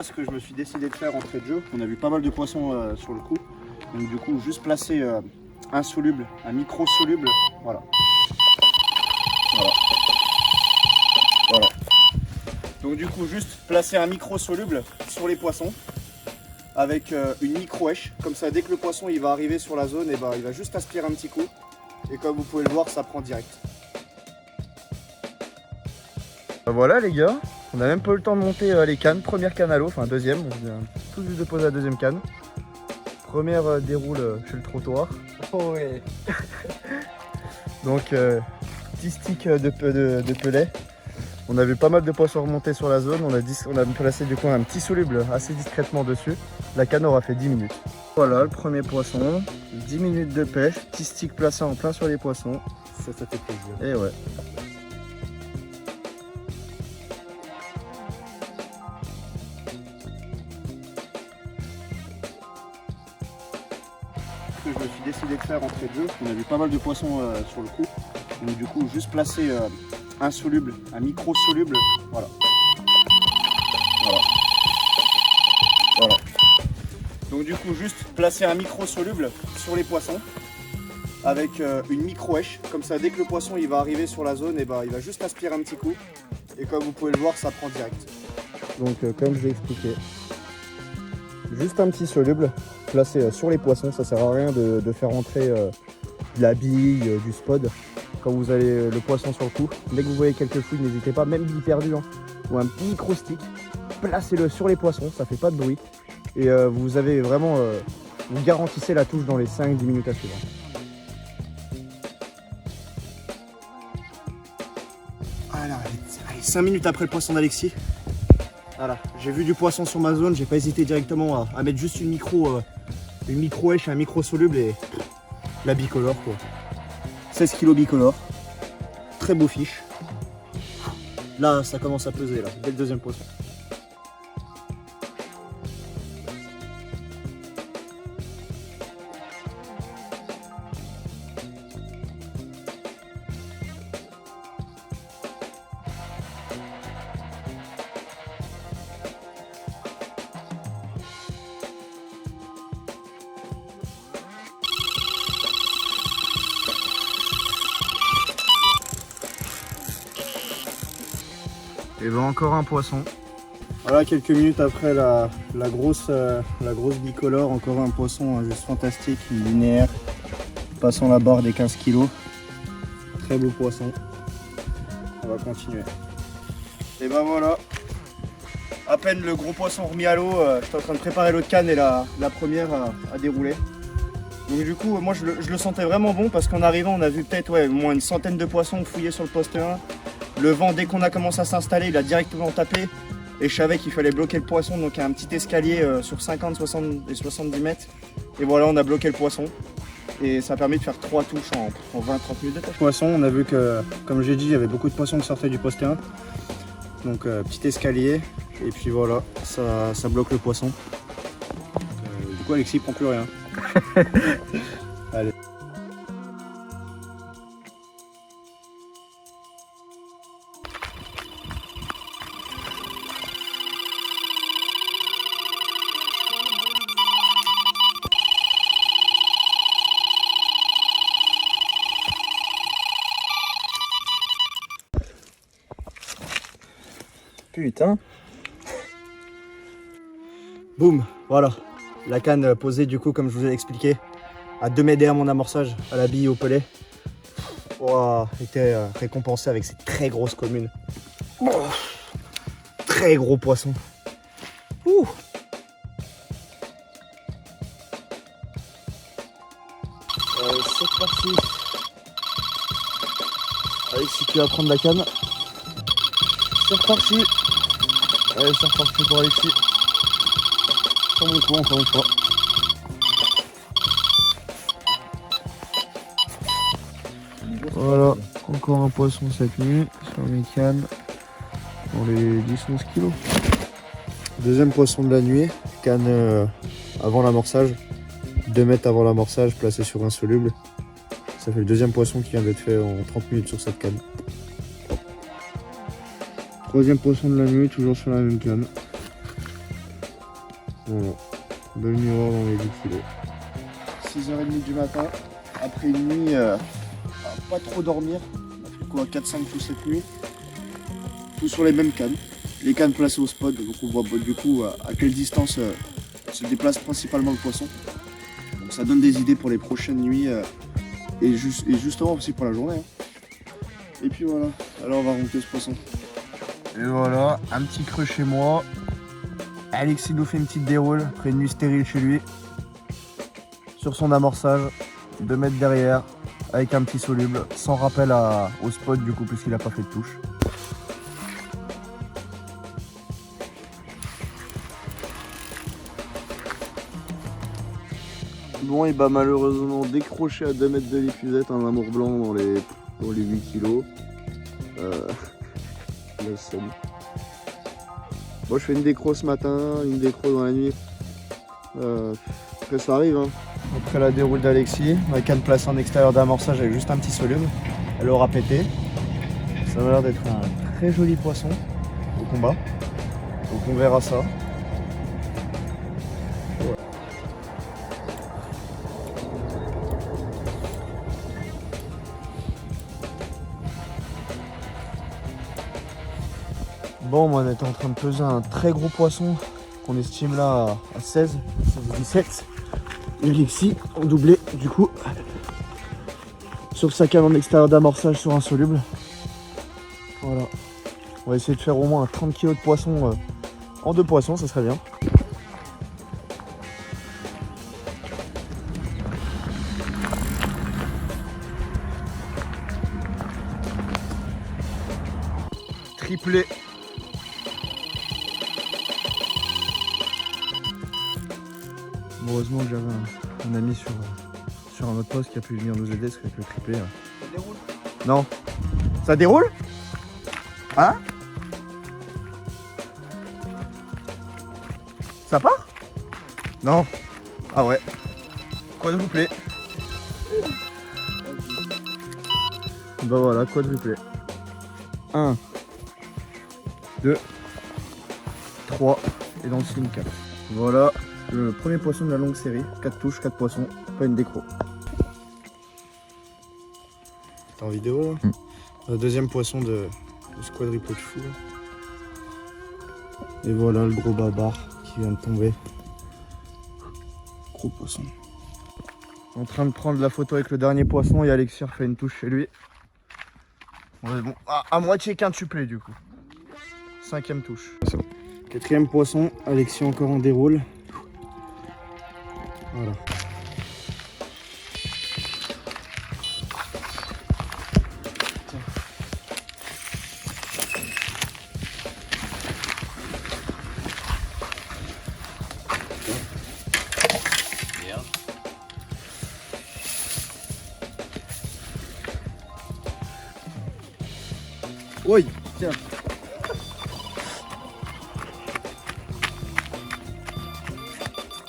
Ce que je me suis décidé de faire entrée de jeu, on a vu pas mal de poissons sur le coup, donc du coup juste placer un soluble, un micro soluble, voilà. Voilà. Donc du coup juste placer un micro soluble sur les poissons avec une micro èche, comme ça dès que le poisson il va arriver sur la zone, et ben, il va juste aspirer un petit coup et comme vous pouvez le voir ça prend direct. Voilà les gars, on n'a même pas eu le temps de monter les cannes, première canne à l'eau, enfin deuxième, on vient tout juste de poser la deuxième canne. Première déroule chez le trottoir. Oh ouais. Donc petit stick de pelet. On a vu pas mal de poissons remonter sur la zone, on a placé du coup un petit soluble assez discrètement dessus. La canne aura fait 10 minutes. Voilà le premier poisson, 10 minutes de pêche, petit stick placé en plein sur les poissons. Ça fait plaisir. Et ouais. Ce que je me suis décidé de faire entrée de jeu, on a vu pas mal de poissons sur le coup, donc du coup juste placer un soluble, un micro soluble, voilà. Voilà. Donc du coup juste placer un micro soluble sur les poissons avec une micro èche, comme ça dès que le poisson il va arriver sur la zone, et ben, il va juste aspirer un petit coup et comme vous pouvez le voir ça prend direct. Donc comme je l'ai expliqué, juste un petit soluble placé sur les poissons, ça sert à rien de faire entrer de la bille, du spod quand vous avez le poisson sur le coup. Dès que vous voyez quelques fouilles, n'hésitez pas, même bille perdue ou un petit micro stick, placez-le sur les poissons, ça fait pas de bruit et vous avez vraiment, vous garantissez la touche dans les 5-10 minutes à suivre. Voilà, allez, 5 minutes après le poisson d'Alexis. Voilà, j'ai vu du poisson sur ma zone, j'ai pas hésité directement à mettre juste une micro èche, un micro soluble et la bicolore quoi. 16 kg bicolore, très beau fiche. Là ça commence à peser là, dès le deuxième poisson. Et ben encore un poisson. Voilà, quelques minutes après la grosse bicolore, encore un poisson juste fantastique, linéaire, passant la barre des 15 kg. Très beau poisson. On va continuer. Et ben voilà, à peine le gros poisson remis à l'eau, j'étais en train de préparer l'autre canne et la première à dérouler. Donc du coup, moi je le sentais vraiment bon parce qu'en arrivant, on a vu peut-être au moins une centaine de poissons fouillés sur le poste 1. Le vent, dès qu'on a commencé à s'installer, il a directement tapé. Et je savais qu'il fallait bloquer le poisson, donc un petit escalier sur 50, 60 et 70 mètres. Et voilà, on a bloqué le poisson. Et ça a permis de faire 3 touches en 20-30 minutes de pêche. Poisson, on a vu que, comme j'ai dit, il y avait beaucoup de poissons qui sortaient du poste 1. Donc petit escalier. Et puis voilà, ça bloque le poisson. Du coup, Alexis, il prend plus rien. Allez. Putain. Boum, voilà. La canne posée du coup comme je vous ai expliqué à 2 mètres derrière mon amorçage, à la bille au pelet. Oh, était récompensé avec ces très grosses communes. Oh, très gros poisson. Ouh. C'est parti. Allez, si tu vas prendre la canne. C'est reparti. Allez, c'est reparti pour Alexis. Sur mon coup, encore une fois. Voilà, encore un poisson cette nuit sur mes cannes. Dans les 10-11 kilos. Deuxième poisson de la nuit, canne avant l'amorçage. 2 mètres avant l'amorçage, placé sur un soluble. Ça fait le deuxième poisson qui vient d'être fait en 30 minutes sur cette canne. Troisième poisson de la nuit, toujours sur la même canne. Voilà. Belle miroir dans les 10 kilos. 6h30 du matin, après une nuit à pas trop dormir. On a fait quoi, 4, 5 ou 7 nuits. Tout sur les mêmes cannes. Les cannes placées au spot, donc on voit du coup à quelle distance se déplace principalement le poisson. Donc ça donne des idées pour les prochaines nuits et justement aussi pour la journée. Hein. Et puis voilà, alors on va remonter ce poisson. Et voilà, un petit creux chez moi. Alexis nous fait une petite déroule après une nuit stérile chez lui. Sur son amorçage, 2 mètres derrière, avec un petit soluble, sans rappel au spot du coup puisqu'il n'a pas fait de touche. Bon, et bah malheureusement décroché à 2 mètres de l'épuisette, un amour blanc dans les 8 kilos. La somme. Bon, je fais une décro ce matin, une décro dans la nuit. Après ça arrive. Hein. Après la déroule d'Alexis, la canne placée en extérieur d'amorçage avec juste un petit soluble. Elle aura pété. Ça va l'air d'être un très joli poisson au combat. Donc on verra ça. Bon, on est en train de peser un très gros poisson qu'on estime là à 16, 17. Et Alexis en doublé du coup sur sa canne en extérieur d'amorçage sur un soluble. Voilà. On va essayer de faire au moins 30 kg de poisson en 2 poissons, ça serait bien. Triplé. Heureusement que j'avais un ami sur un autre poste qui a pu venir nous aider parce qu'avec le triplé. Ça déroule? Non. Ça déroule? Hein? Ça part? Non. Ah ouais. Quadruplé. Bah voilà, quadruplé. 1, 2, 3 et dans le swing 4. Voilà. Le premier poisson de la longue série, 4 touches, 4 poissons, pas une décro. T'es en vidéo là? Le deuxième poisson de ce quadruple de fou. Et voilà le gros babar qui vient de tomber. Gros poisson. En train de prendre la photo avec le dernier poisson et Alexis refait une touche chez lui. Ouais, bon, à moitié quintuplé du coup. 5e touche. 4e poisson, Alexis encore en déroule. Voilà. Oui, tiens.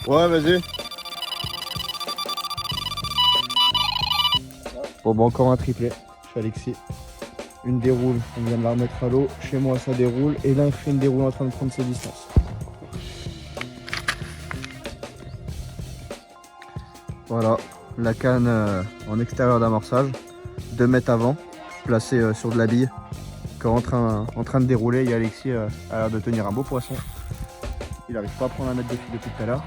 Ouais, vas-y. Bon, bah encore un triplé chez Alexis. Une déroule, on vient de la remettre à l'eau. Chez moi, ça déroule. Et là, il fait une déroule en train de prendre ses distances. Voilà, la canne en extérieur d'amorçage. 2 mètres avant, placée sur de la bille. Encore en train de dérouler. Et Alexis a l'air de tenir un beau poisson. Il n'arrive pas à prendre un mètre de fil depuis tout à l'heure.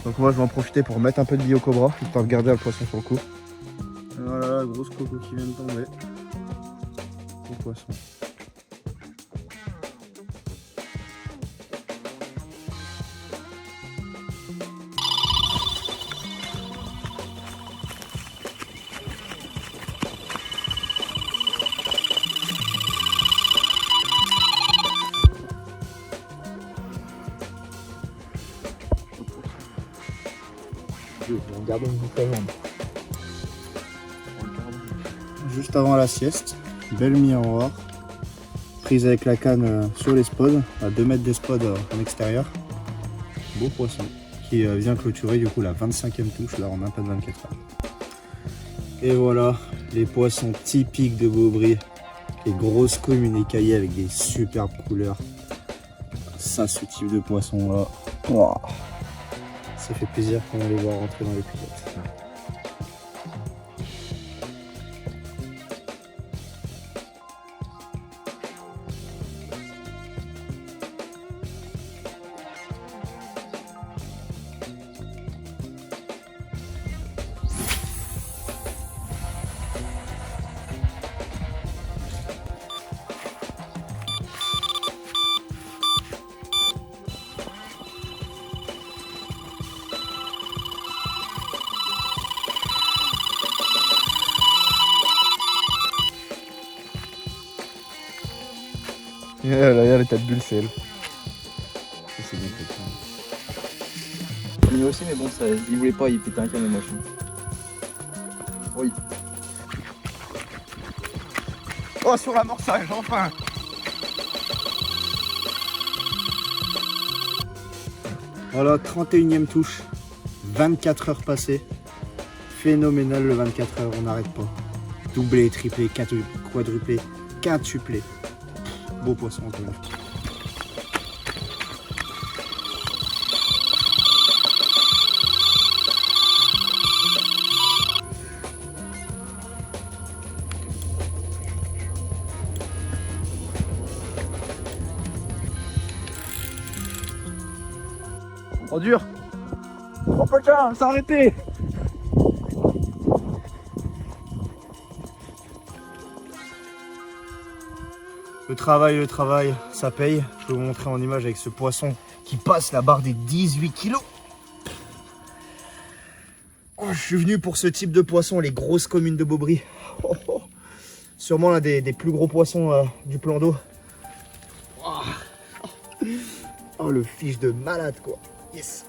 Donc moi, je vais en profiter pour mettre un peu de bille au cobra, histoire de garder le poisson sur le coup. Voilà, la grosse coco qui vient de tomber. Gros poisson. On garde une boucle à viande. Juste avant la sieste, belle miroir, prise avec la canne sur les spods, à 2 mètres des spods en extérieur. Beau poisson qui vient clôturer du coup la 25e touche là en un peu de 24 heures. Et voilà les poissons typiques de Beaubry, les grosses communes écaillées avec des superbes couleurs. Ça, ce type de poisson là, wow. Ça fait plaisir quand on les voit rentrer dans les cuvettes. Là, il y a les têtes bulles, c'est elle. C'est bien fait. Lui aussi, mais bon, ça, il voulait pas, il pétait un câble de machin. Oui. Oh, sur l'amorçage, enfin! Voilà, 31e touche, 24 heures passées. Phénoménal le 24 heures, on n'arrête pas. Doublé, triplé, quadruplé, quintuplé. Beau poisson quand même. Oh dur! Oh putain, s'est arrêté! Le travail, ça paye. Je peux vous montrer en image avec ce poisson qui passe la barre des 18 kilos. Oh, je suis venu pour ce type de poisson, les grosses communes de Beaubry. Oh, oh. Sûrement l'un des plus gros poissons du plan d'eau. Oh. Oh, le fiche de malade quoi. Yes.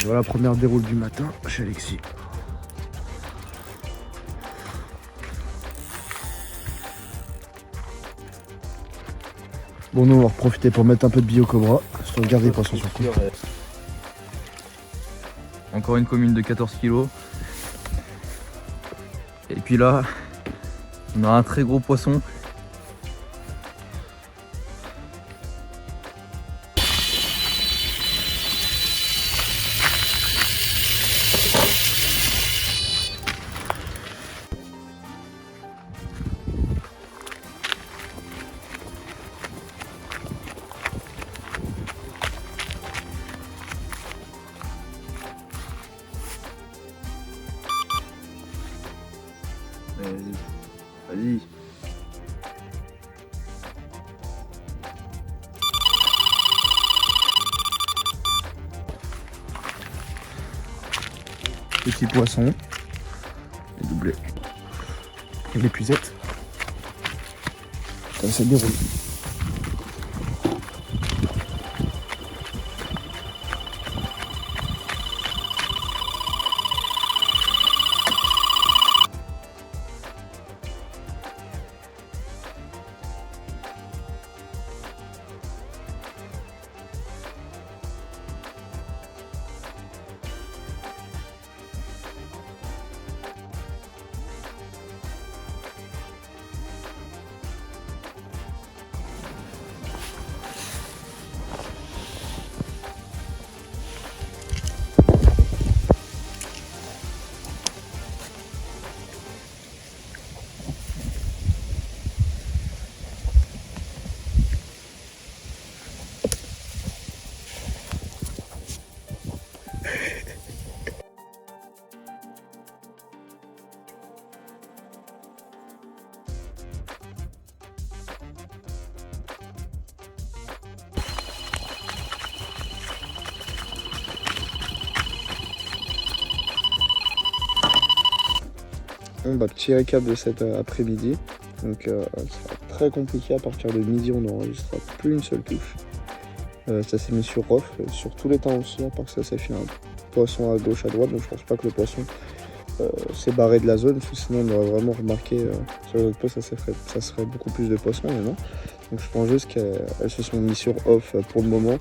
Voilà, première déroule du matin chez Alexis. Bon, nous on va en profiter pour mettre un peu de bio cobra, histoire de garder les poissons sur coup. Encore une commune de 14 kg. Et puis là, on a un très gros poisson. Vas-y. Petit poisson, les doublés, et l'épuisette. Comme ça déroule. Bon, bah, petit récap de cet après-midi. Donc ça sera très compliqué, à partir de midi on n'enregistrera plus une seule touche. Ça s'est mis sur off sur tous les temps aussi, à part que ça s'est fait un poissons à gauche, à droite, donc je pense pas que le poisson s'est barré de la zone, parce que sinon on aurait vraiment remarqué sur les autres postes, ça serait beaucoup plus de poissons, mais non. Donc je pense juste qu'elles se sont mis sur off pour le moment.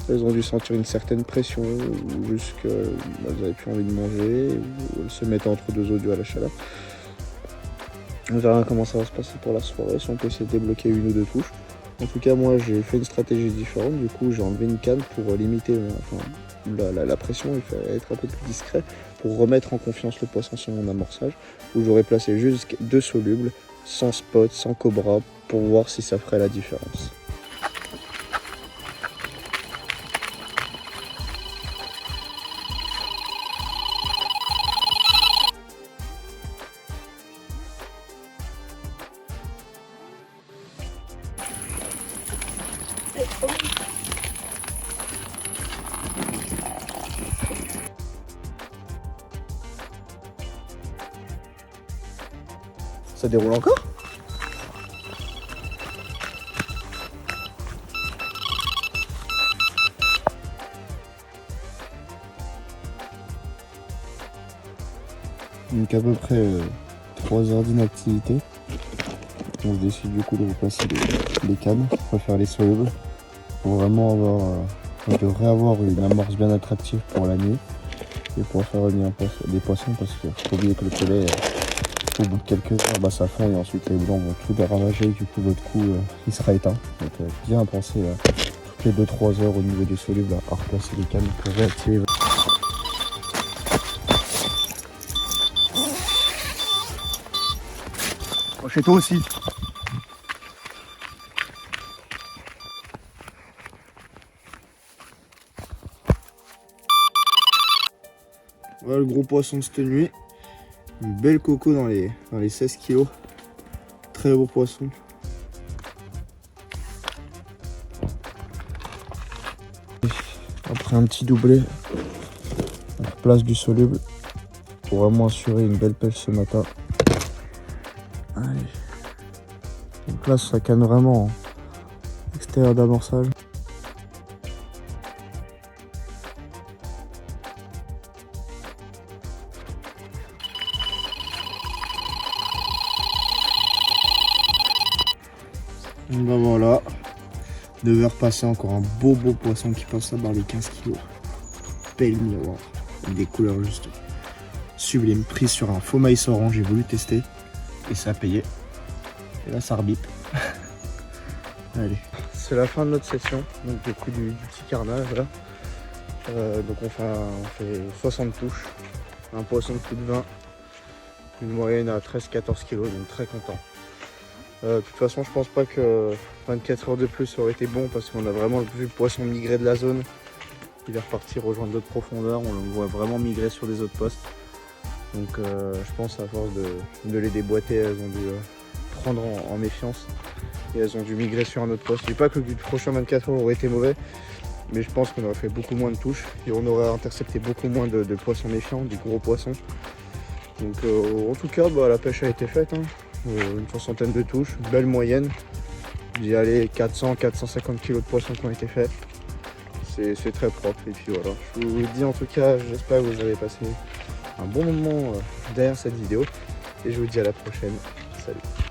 Elles ont dû sentir une certaine pression, ou juste qu'elles avaient plus envie de manger, ou elles se mettaient entre deux eaux dues à la chaleur. On verra comment ça va se passer pour la soirée, si on peut essayer de débloquer une ou deux touches. En tout cas, moi j'ai fait une stratégie différente, du coup j'ai enlevé une canne pour limiter la pression, il fallait être un peu plus discret pour remettre en confiance le poisson sur mon amorçage, où j'aurais placé juste 2 solubles, sans spot, sans cobra, pour voir si ça ferait la différence. Ça déroule encore? Donc à peu près 3 heures d'inactivité. On se décide du coup de replacer les cannes, pour faire les solubles, pour vraiment avoir, on devrait avoir une amorce bien attractive pour la nuit et pour faire revenir des poissons, parce qu'il faut oublier que le pellet, au bout de quelques heures, ça fond et ensuite les blancs vont tout ravager, du coup votre coup il sera éteint. Donc bien penser toutes les 2-3 heures au niveau des solubles à replacer les cannes pour réactiver votre... Chez toi aussi. Voilà le gros poisson de cette nuit. Une belle coco dans les 16 kg. Très beau poisson. Après un petit doublé, on replace du soluble pour vraiment assurer une belle pêche ce matin. Allez. Donc là ça canne vraiment en extérieur d'amorçage. Ben voilà, 9 heures passées, encore un beau poisson qui passe là dans les 15 kg. Belle miroir, avec des couleurs juste sublimes, prise sur un faux maïs orange, j'ai voulu tester et ça a payé. Et là ça rebipe. Allez. C'est la fin de notre session, donc du coup du petit carnage là. Donc on fait 60 touches, un poisson de plus de 20, une moyenne à 13-14 kg, donc très content. De toute façon je pense pas que 24 heures de plus aurait été bon, parce qu'on a vraiment vu le poisson migrer de la zone. Il est reparti rejoindre d'autres profondeurs, on le voit vraiment migrer sur des autres postes. Donc je pense à force de les déboîter, elles ont dû prendre en méfiance et elles ont dû migrer sur un autre poste. Je dis pas que le prochain 24 heures aurait été mauvais, mais je pense qu'on aurait fait beaucoup moins de touches et on aurait intercepté beaucoup moins de poissons méfiants, du gros poissons. Donc en tout cas la pêche a été faite, hein. Une soixantaine de touches, belle moyenne. J'y allais 400-450 kg de poissons qui ont été faits. C'est très propre et puis voilà. Je vous dis en tout cas, j'espère que vous avez passé un bon moment derrière cette vidéo et je vous dis à la prochaine. Salut.